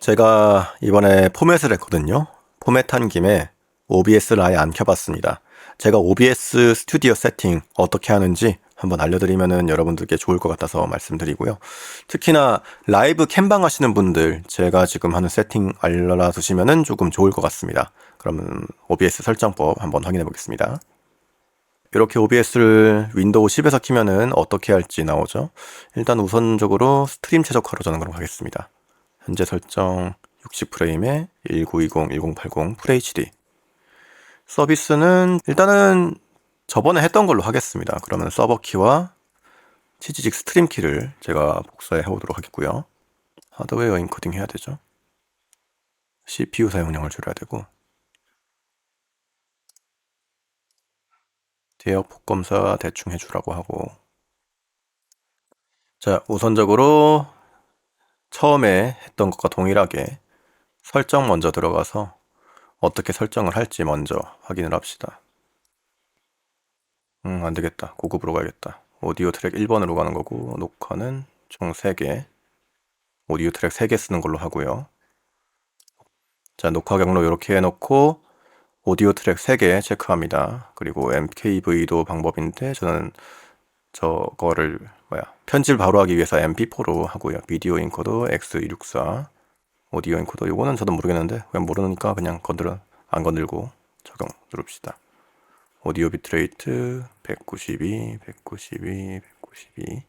제가 이번에 포맷을 했거든요. 포맷한 김에 OBS를 아예 안 켜봤습니다. 제가 OBS 스튜디오 세팅 어떻게 하는지 한번 알려드리면 여러분들께 좋을 것 같아서 말씀드리고요. 특히나 라이브 캠방 하시는 분들 제가 지금 하는 세팅 알려두시면 조금 좋을 것 같습니다. 그러면 OBS 설정법 한번 확인해 보겠습니다. 이렇게 OBS를 윈도우 10에서 키면은 어떻게 할지 나오죠. 일단 우선적으로 스트림 최적화로 저는 그럼 가겠습니다. 현재 설정 60프레임에 1920, 1080 FHD. 서비스는 일단은 저번에 했던 걸로 하겠습니다. 그러면 서버 키와 치지직 스트림 키를 제가 복사해 오도록 하겠고요. 하드웨어 인코딩 해야 되죠. CPU 사용량을 줄여야 되고, 대역폭 검사 대충 해주라고 하고. 자, 우선적으로 처음에 했던 것과 동일하게 설정 먼저 들어가서 어떻게 설정을 할지 먼저 확인을 합시다. 안 되겠다. 고급으로 가야겠다. 오디오 트랙 1번으로 가는 거고, 녹화는 총 3개. 오디오 트랙 3개 쓰는 걸로 하고요. 자, 녹화 경로 이렇게 해놓고, 오디오 트랙 3개 체크합니다. 그리고 MKV도 방법인데, 저는 저거를, 편집 바로 하기 위해서 MP4로 하고요. 비디오 인코더 X264, 오디오 인코더, 요거는 저도 모르겠는데, 그냥 모르니까 그냥 안 건들고 적용 누릅시다. 오디오 비트레이트 192, 192, 192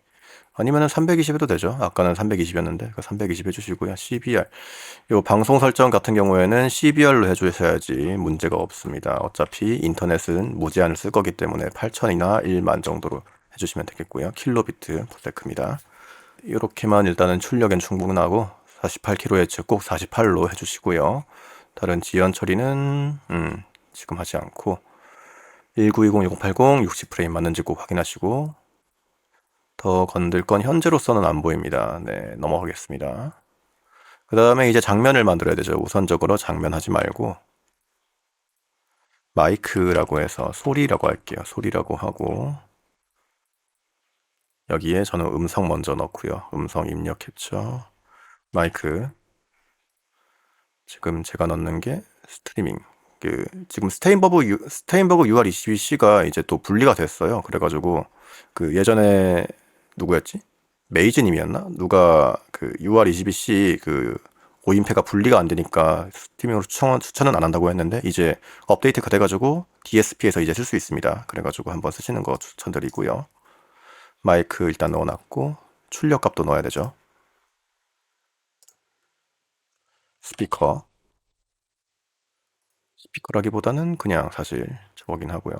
아니면은 320 해도 되죠. 아까는 320이었는데 320 해주시고요. CBR 요 방송 설정 같은 경우에는 CBR로 해주셔야지 문제가 없습니다. 어차피 인터넷은 무제한을 쓸 거기 때문에 8000이나 1만 정도로 해주시면 되겠고요. 킬로비트 퍼세크입니다. 이렇게만 일단은 출력엔 충분하고 48kHz 꼭 48로 해주시고요. 다른 지연 처리는 지금 하지 않고 1920, 1080, 60프레임 맞는지 꼭 확인하시고 더 건들 건 현재로서는 안 보입니다. 네, 넘어가겠습니다. 그 다음에 이제 장면을 만들어야 되죠. 우선적으로 장면 하지 말고 마이크라고 해서 소리라고 할게요. 소리라고 하고 여기에 저는 음성 먼저 넣고요. 음성 입력 캡처 마이크 지금 제가 넣는 게 스트리밍 지금 스테인버그 UR22C가 이제 또 분리가 됐어요. 그래가지고 예전에 누구였지? 메이즈님이었나? 누가 UR22C 5인패가 분리가 안 되니까 스트리밍으로 추천은 안 한다고 했는데 이제 업데이트가 돼가지고 DSP에서 이제 쓸 수 있습니다. 그래가지고 한번 쓰시는 거 추천드리고요. 마이크 일단 넣어놨고 출력 값도 넣어야 되죠. 스피커라기보다는 그냥 사실 저거긴 하고요.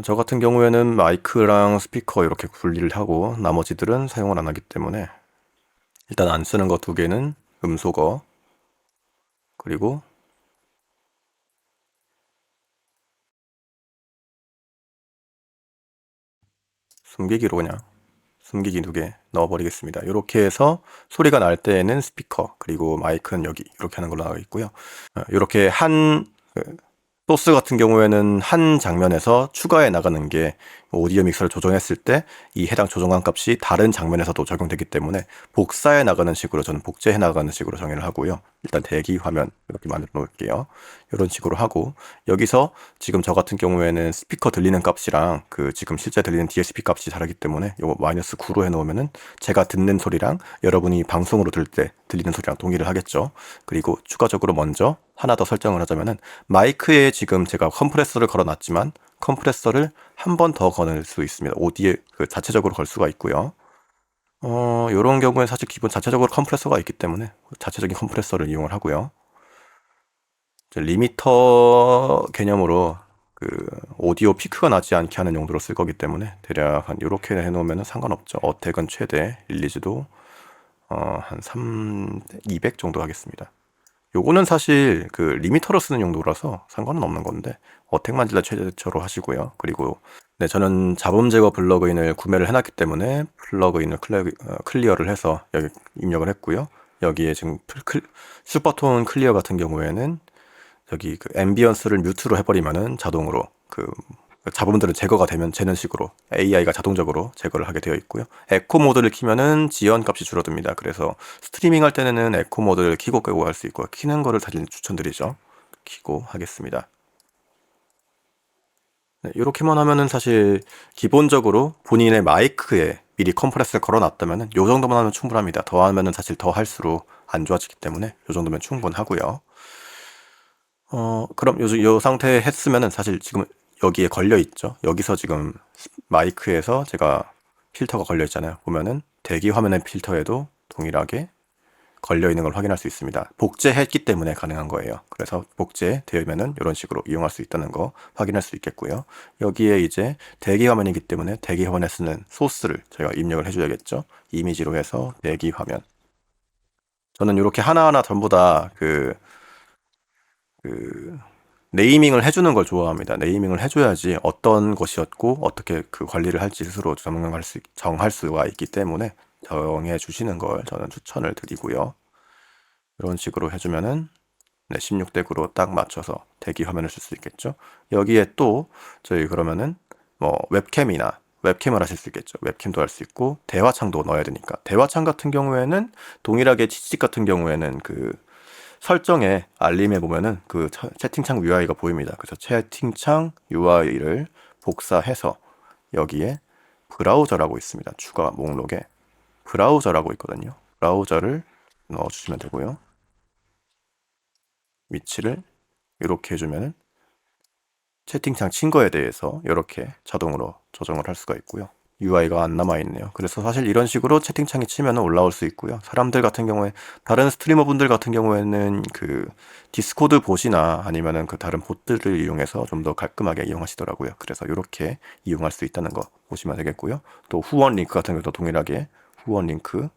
저 같은 경우에는 마이크랑 스피커 이렇게 분리를 하고 나머지들은 사용을 안 하기 때문에 일단 안 쓰는 거 2개는 음소거 그리고 숨기기로 그냥 숨기기 2개 넣어버리겠습니다. 이렇게 해서 소리가 날 때에는 스피커 그리고 마이크는 여기 이렇게 하는 걸로 나와 있고요. 이렇게 소스 같은 경우에는 한 장면에서 추가해 나가는 게 오디오 믹서를 조정했을 때 이 해당 조정한 값이 다른 장면에서도 적용되기 때문에 복사해 나가는 식으로 저는 복제해 나가는 식으로 정의를 하고요. 일단 대기 화면 이렇게 만들어 놓을게요. 이런 식으로 하고 여기서 지금 저 같은 경우에는 스피커 들리는 값이랑 지금 실제 들리는 DSP 값이 다르기 때문에 이거 -9로 해 놓으면은 제가 듣는 소리랑 여러분이 방송으로 들을 때 들리는 소리랑 동일을 하겠죠. 그리고 추가적으로 먼저 하나 더 설정을 하자면은 마이크에 지금 제가 컴프레서를 걸어 놨지만 컴프레서를 한 번 더 거는 수 있습니다. 오디에 자체적으로 걸 수가 있고요. 요런 경우에 사실 기본 자체적으로 컴프레서가 있기 때문에 자체적인 컴프레서를 이용을 하고요. 리미터 개념으로 오디오 피크가 나지 않게 하는 용도로 쓸 거기 때문에 대략 한 요렇게 해놓으면 상관없죠. 어택은 최대, 릴리즈도 한 200 정도 하겠습니다. 요거는 사실 리미터로 쓰는 용도라서 상관은 없는 건데 어택만 일단 최대처로 하시고요. 그리고 네, 저는 잡음 제거 플러그인을 구매를 해놨기 때문에 플러그인을 클리어를 해서 여기 입력을 했고요. 여기에 지금 슈퍼톤 클리어 같은 경우에는 여기 앰비언스를 뮤트로 해버리면은 자동으로 잡음들은 제거가 되는 식으로 AI가 자동적으로 제거를 하게 되어 있고요. 에코 모드를 키면은 지연 값이 줄어듭니다. 그래서 스트리밍 할 때는 에코 모드를 키고 끄고 할 수 있고, 키는 거를 사실 추천드리죠. 키고 하겠습니다. 네, 이렇게만 하면은 사실 기본적으로 본인의 마이크에 미리 컴프레스를 걸어놨다면은 요 정도만 하면 충분합니다. 더 하면은 사실 더 할수록 안 좋아지기 때문에 요 정도면 충분하고요. 그럼 요 상태에 했으면은 사실 지금 여기에 걸려 있죠. 여기서 지금 마이크에서 제가 필터가 걸려 있잖아요. 보면은 대기 화면의 필터에도 동일하게 걸려 있는 걸 확인할 수 있습니다. 복제했기 때문에 가능한 거예요. 그래서 복제되면은 이런 식으로 이용할 수 있다는 거 확인할 수 있겠고요. 여기에 이제 대기 화면이기 때문에 대기 화면에 쓰는 소스를 저희가 입력을 해줘야겠죠. 이미지로 해서 대기 화면. 저는 이렇게 하나하나 전부 다 그 네이밍을 해주는 걸 좋아합니다. 네이밍을 해줘야지 어떤 것이었고 어떻게 그 관리를 할지 스스로 정할 수가 있기 때문에 정해 주시는 걸 저는 추천을 드리고요. 이런 식으로 해주면은 16대 9로 딱 맞춰서 대기 화면을 쓸 수 있겠죠. 여기에 또 저희 그러면은 뭐 웹캠을 하실 수 있겠죠. 웹캠도 할 수 있고 대화창도 넣어야 되니까, 대화창 같은 경우에는 동일하게 치직 같은 경우에는 그 설정에 알림에 보면은 그 채팅창 UI가 보입니다. 그래서 채팅창 UI를 복사해서 여기에 브라우저라고 있습니다. 추가 목록에 브라우저라고 있거든요. 브라우저를 넣어주시면 되고요. 위치를 이렇게 해주면은 채팅창 친 거에 대해서 이렇게 자동으로 조정을 할 수가 있고요. UI가 안 남아있네요. 그래서 사실 이런 식으로 채팅창에 치면 올라올 수 있고요. 사람들 같은 경우에, 다른 스트리머 분들 같은 경우에는 그 디스코드 봇이나 아니면은 그 다른 봇들을 이용해서 좀 더 깔끔하게 이용하시더라고요. 그래서 이렇게 이용할 수 있다는 거 보시면 되겠고요. 또 후원 링크 같은 경우도 동일하게 후원 링크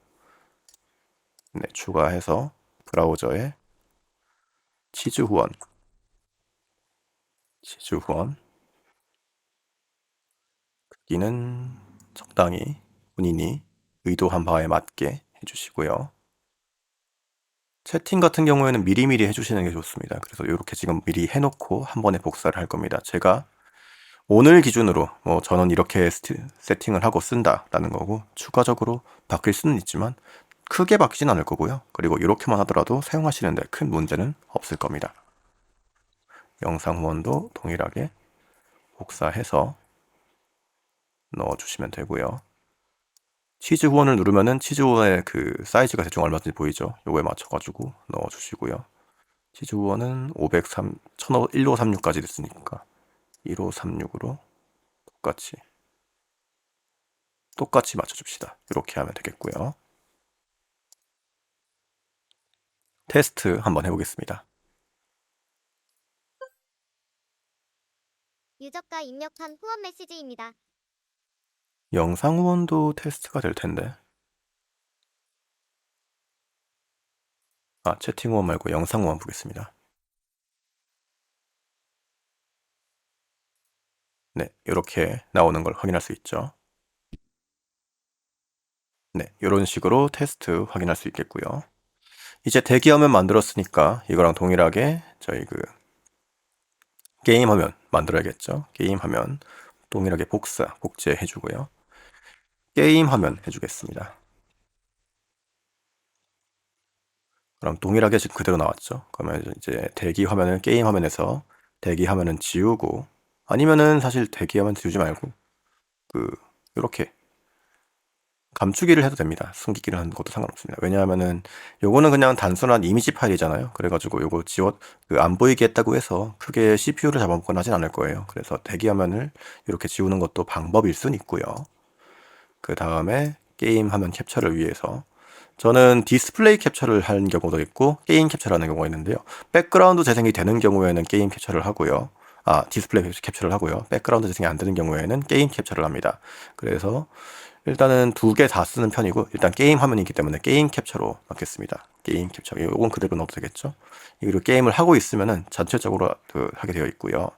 추가해서 브라우저에 치즈 후원 크기는 적당히 본인이 의도한 바에 맞게 해주시고요. 채팅 같은 경우에는 미리미리 해주시는 게 좋습니다. 그래서 이렇게 지금 미리 해놓고 한 번에 복사를 할 겁니다. 제가 오늘 기준으로 뭐 저는 이렇게 세팅을 하고 쓴다라는 거고, 추가적으로 바뀔 수는 있지만 크게 바뀌진 않을 거고요. 그리고 이렇게만 하더라도 사용하시는데 큰 문제는 없을 겁니다. 영상 후원도 동일하게 복사해서 넣어주시면 되고요. 치즈 후원을 누르면은 치즈 후원의 그 사이즈가 대충 얼마든지 보이죠. 요거에 맞춰가지고 넣어주시고요. 치즈 후원은 503, 1536까지 됐으니까 1536으로 똑같이 맞춰줍시다. 이렇게 하면 되겠고요. 테스트 한번 해보겠습니다. 유저가 입력한 후원 메시지입니다. 영상 후원도 테스트가 될 텐데. 채팅 후원 말고 영상 후원 보겠습니다. 네, 이렇게 나오는 걸 확인할 수 있죠. 네, 이런 식으로 테스트 확인할 수 있겠고요. 이제 대기화면 만들었으니까 이거랑 동일하게 저희 그 게임 화면 만들어야겠죠. 게임 화면 동일하게 복제해 주고요. 게임 화면 해주겠습니다. 그럼 동일하게 지금 그대로 나왔죠. 그러면 이제 대기 화면을 게임 화면에서 대기 화면은 지우고, 아니면은 사실 대기 화면 지우지 말고 이렇게 감추기를 해도 됩니다. 숨기기를 하는 것도 상관없습니다. 왜냐하면은 요거는 그냥 단순한 이미지 파일이잖아요. 그래가지고 요거 안 보이게 했다고 해서 크게 CPU를 잡아먹거나 하진 않을 거예요. 그래서 대기화면을 이렇게 지우는 것도 방법일 순 있고요. 그 다음에 게임 화면 캡처를 위해서 저는 디스플레이 캡처를 하는 경우도 있고 게임 캡처를 하는 경우가 있는데요. 백그라운드 재생이 되는 경우에는 게임 캡처를 하고요. 디스플레이 캡처를 하고요. 백그라운드 재생이 안 되는 경우에는 게임 캡처를 합니다. 그래서 일단은 두 개 다 쓰는 편이고, 일단 게임 화면이기 때문에 게임 캡처로 넣겠습니다. 게임 캡처. 이건 그대로 넣어도 되겠죠. 그리고 게임을 하고 있으면은 전체적으로 하게 되어 있고요.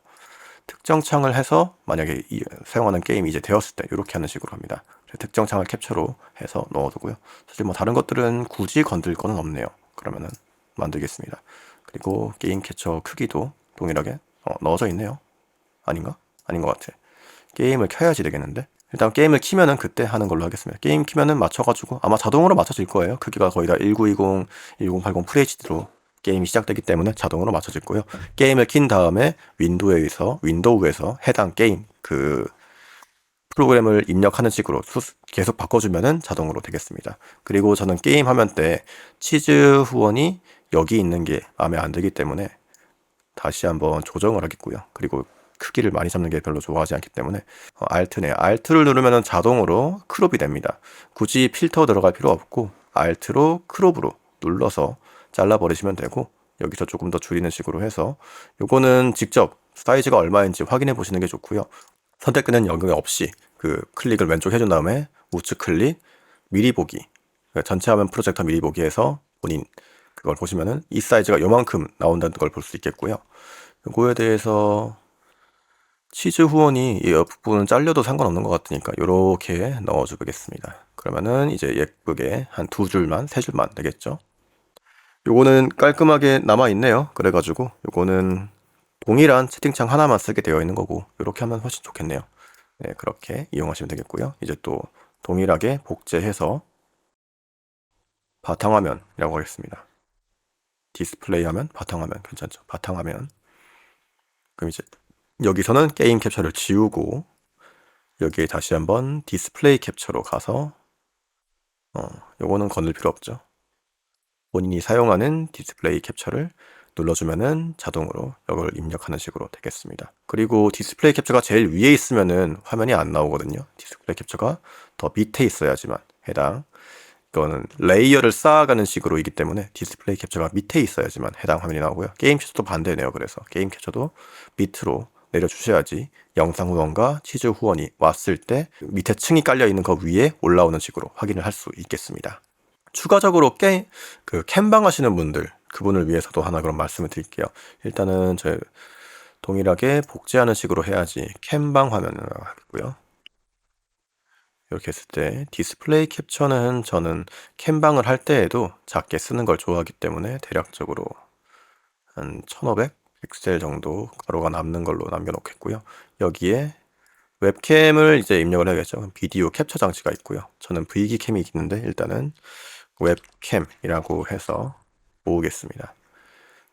특정 창을 해서 만약에 사용하는 게임이 이제 되었을 때 이렇게 하는 식으로 합니다. 특정 창을 캡처로 해서 넣어두고요. 사실 뭐 다른 것들은 굳이 건들 거는 없네요. 그러면은 만들겠습니다. 그리고 게임 캡처 크기도 동일하게 넣어져 있네요. 아닌가? 아닌 것 같아. 게임을 켜야지 되겠는데? 일단 게임을 키면은 그때 하는 걸로 하겠습니다. 게임 키면은 맞춰가지고 아마 자동으로 맞춰질 거예요. 크기가 거의 다 1920, 1080 FHD로 게임이 시작되기 때문에 자동으로 맞춰질 거고요. 게임을 킨 다음에 윈도우에서 해당 게임 그 프로그램을 입력하는 식으로 계속 바꿔주면은 자동으로 되겠습니다. 그리고 저는 게임 화면 때 치즈 후원이 여기 있는 게 마음에 안 들기 때문에 다시 한번 조정을 하겠고요. 그리고 크기를 많이 잡는 게 별로 좋아하지 않기 때문에 Alt네요. Alt를 누르면 자동으로 크롭이 됩니다. 굳이 필터 들어갈 필요 없고 Alt로 크롭으로 눌러서 잘라버리시면 되고 여기서 조금 더 줄이는 식으로 해서 요거는 직접 사이즈가 얼마인지 확인해 보시는 게 좋고요. 선택끈은 여기 없이 그 클릭을 왼쪽 해준 다음에 우측 클릭 미리 보기 전체 화면 프로젝터 미리 보기에서 본인 그걸 보시면은 이 사이즈가 요만큼 나온다는 걸 볼 수 있겠고요. 요거에 대해서 치즈 후원이 이 옆부분은 잘려도 상관없는 것 같으니까 요렇게 넣어주겠습니다. 그러면은 이제 예쁘게 한 2줄만 3줄만 되겠죠. 요거는 깔끔하게 남아있네요. 그래가지고 요거는 동일한 채팅창 하나만 쓰게 되어 있는 거고 요렇게 하면 훨씬 좋겠네요. 네, 그렇게 이용하시면 되겠고요. 이제 또 동일하게 복제해서 바탕화면이라고 하겠습니다. 디스플레이 화면, 바탕화면 괜찮죠? 바탕화면. 그럼 이제 여기서는 게임 캡처를 지우고 여기에 다시 한번 디스플레이 캡처로 가서 요거는 건들 필요 없죠. 본인이 사용하는 디스플레이 캡처를 눌러주면은 자동으로 이걸 입력하는 식으로 되겠습니다. 그리고 디스플레이 캡처가 제일 위에 있으면은 화면이 안 나오거든요. 디스플레이 캡처가 더 밑에 있어야지만 해당 이거는 레이어를 쌓아가는 식으로이기 때문에 디스플레이 캡처가 밑에 있어야지만 해당 화면이 나오고요. 게임 캡처도 반대네요. 그래서 게임 캡처도 밑으로 내려주셔야지 영상 후원과 치즈 후원이 왔을 때 밑에 층이 깔려 있는 거 위에 올라오는 식으로 확인을 할 수 있겠습니다. 추가적으로 캠방 하시는 분들 그분을 위해서도 하나 그런 말씀을 드릴게요. 일단은 저 동일하게 복제하는 식으로 해야지 캠방 화면을 하겠고요. 이렇게 했을 때 디스플레이 캡처는 저는 캠방을 할 때에도 작게 쓰는 걸 좋아하기 때문에 대략적으로 한 1500 픽셀 정도 가로가 남는 걸로 남겨놓겠고요. 여기에 웹캠을 이제 입력을 해야겠죠. 비디오 캡처 장치가 있고요. 저는 V기 캠이 있는데 일단은 웹캠이라고 해서 모으겠습니다.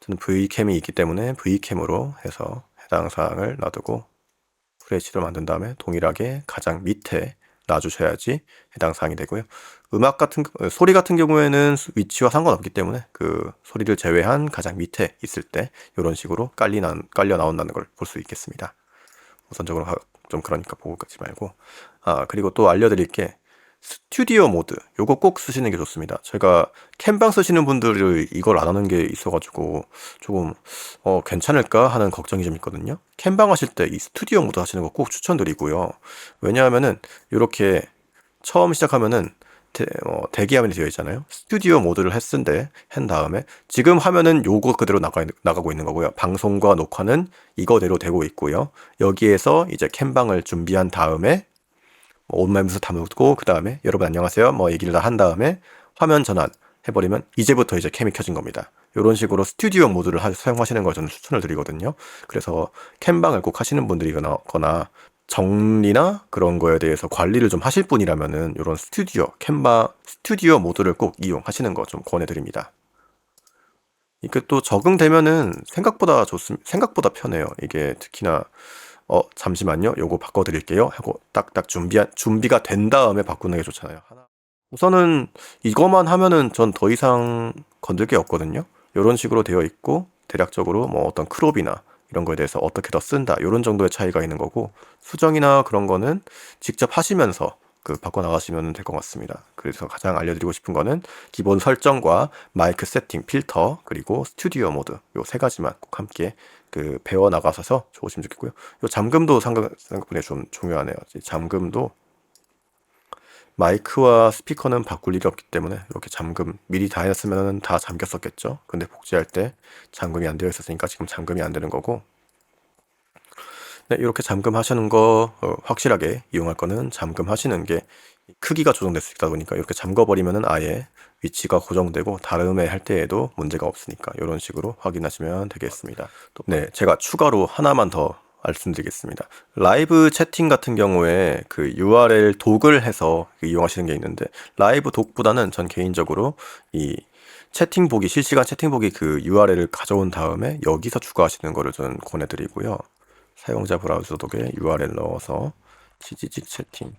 저는 V캠이 있기 때문에 V캠으로 해서 해당 사항을 놔두고 FHD로 만든 다음에 동일하게 가장 밑에 놔주셔야지 해당 사항이 되고요. 소리 같은 경우에는 위치와 상관없기 때문에 그 소리를 제외한 가장 밑에 있을 때 이런 식으로 깔려 나온다는 걸 볼 수 있겠습니다. 우선적으로 좀 그러니까 보고 가지 말고 그리고 또 알려드릴 게 스튜디오 모드 요거 꼭 쓰시는 게 좋습니다. 제가 캠방 쓰시는 분들이 이걸 안 하는 게 있어가지고 조금 괜찮을까 하는 걱정이 좀 있거든요. 캠방 하실 때 이 스튜디오 모드 하시는 거 꼭 추천드리고요. 왜냐하면은 이렇게 처음 시작하면은 대기 화면이 되어 있잖아요. 스튜디오 모드를 한 다음에 지금 화면은 요거 그대로 나가고 있는 거고요. 방송과 녹화는 이거대로 되고 있고요. 여기에서 이제 캠방을 준비한 다음에 온라인에서 담고 그 다음에 여러분 안녕하세요 얘기를 다 한 다음에 화면 전환 해버리면 이제부터 이제 캠이 켜진 겁니다. 이런 식으로 스튜디오 모드를 사용하시는 걸 저는 추천을 드리거든요. 그래서 캠방을 꼭 하시는 분들이거나 정리나 그런 거에 대해서 관리를 좀 하실 분이라면은 이런 스튜디오 모드를 꼭 이용하시는 거 좀 권해드립니다. 이게 또 적응되면은 생각보다 편해요. 이게 특히나 잠시만요. 요거 바꿔드릴게요. 하고 딱딱 준비가 된 다음에 바꾸는 게 좋잖아요. 우선은 이거만 하면은 전 더 이상 건들 게 없거든요. 이런 식으로 되어 있고 대략적으로 어떤 크롭이나 이런 거에 대해서 어떻게 더 쓴다 이런 정도의 차이가 있는 거고 수정이나 그런 거는 직접 하시면서 바꿔 나가시면 될 것 같습니다. 그래서 가장 알려드리고 싶은 거는 기본 설정과 마이크 세팅, 필터, 그리고 스튜디오 모드 요 세 가지만 꼭 함께 배워 나가셔서 좋으시면 좋겠고요. 요 잠금도 생각보다 좀 중요하네요. 잠금도 마이크와 스피커는 바꿀 일이 없기 때문에 이렇게 잠금 미리 다 했으면 다 잠겼었겠죠. 근데 복제할 때 잠금이 안 되어 있었으니까 지금 잠금이 안 되는 거고 네, 이렇게 잠금하시는 거 확실하게 이용할 거는 잠금하시는 게 크기가 조정될 수 있다 보니까 이렇게 잠궈버리면은 아예 위치가 고정되고 다음에 할 때에도 문제가 없으니까 이런 식으로 확인하시면 되겠습니다. 네, 제가 추가로 하나만 더 말씀드리겠습니다. 라이브 채팅 같은 경우에 그 URL 독을 해서 이용하시는 게 있는데, 라이브 독보다는 전 개인적으로 이 채팅보기, 실시간 채팅보기 그 URL을 가져온 다음에 여기서 추가하시는 거를 저는 권해드리고요. 사용자 브라우저 독에 URL 넣어서 치지직 채팅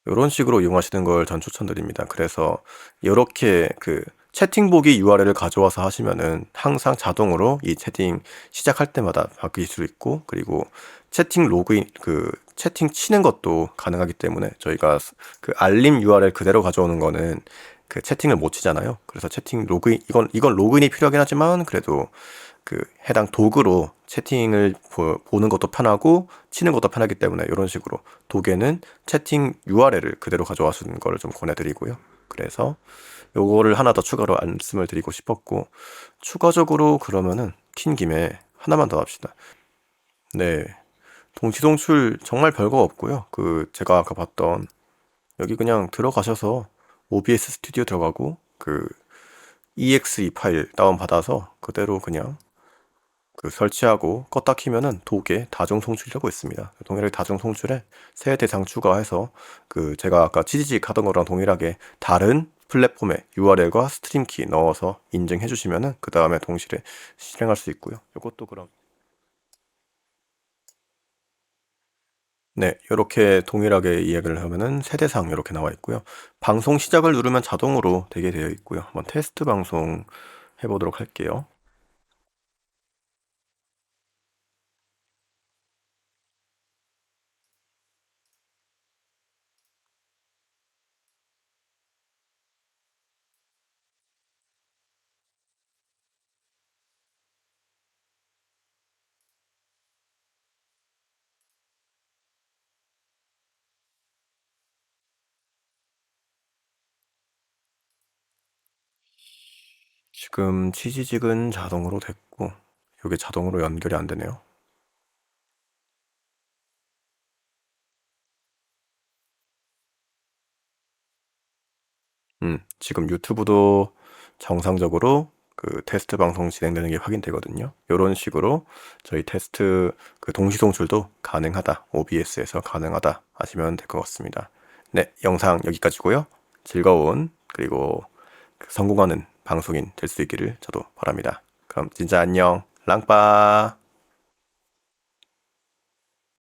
이런 식으로 이용하시는 걸 전 추천드립니다. 그래서 이렇게 그 채팅보기 URL을 가져와서 하시면은 항상 자동으로 이 채팅 시작할 때마다 바뀔 수 있고, 그리고 채팅 로그인 그 채팅 치는 것도 가능하기 때문에 저희가 그 알림 URL 그대로 가져오는 거는 그 채팅을 못 치잖아요. 그래서 채팅 로그인 이건 로그인이 필요하긴 하지만 그래도 그 해당 도구로 채팅을 보는 것도 편하고 치는 것도 편하기 때문에 이런 식으로 독에는 채팅 URL을 그대로 가져와주는 거를 좀 권해드리고요. 그래서 요거를 하나 더 추가로 말씀을 드리고 싶었고, 추가적으로 그러면은 킨 김에 하나만 더 합시다. 네, 동시송출 정말 별거 없고요. 그 제가 아까 봤던 여기 그냥 들어가셔서 OBS 스튜디오 들어가고 그 exe 파일 다운받아서 그대로 그냥 그 설치하고 껐다 키면은 독에 다중 송출이라고 있습니다. 동일하게 다중 송출에 새 대상 추가해서 그 제가 아까 치지직 하던 거랑 동일하게 다른 플랫폼에 URL과 스트림 키 넣어서 인증해 주시면은 그 다음에 동시에 실행할 수 있고요. 이것도 그럼 네, 이렇게 동일하게 이야기를 하면은 세대상 이렇게 나와 있고요. 방송 시작을 누르면 자동으로 되게 되어 있고요. 한번 테스트 방송 해보도록 할게요. 지금 치지직은 자동으로 됐고, 이게 자동으로 연결이 안 되네요. 지금 유튜브도 정상적으로 그 테스트 방송 진행되는 게 확인되거든요. 이런 식으로 저희 테스트 그 동시 송출도 가능하다, OBS에서 가능하다 하시면 될 것 같습니다. 네, 영상 여기까지고요. 즐거운 그리고 성공하는 방송인 될 수 있기를 저도 바랍니다. 그럼 진짜 안녕, 랑빠.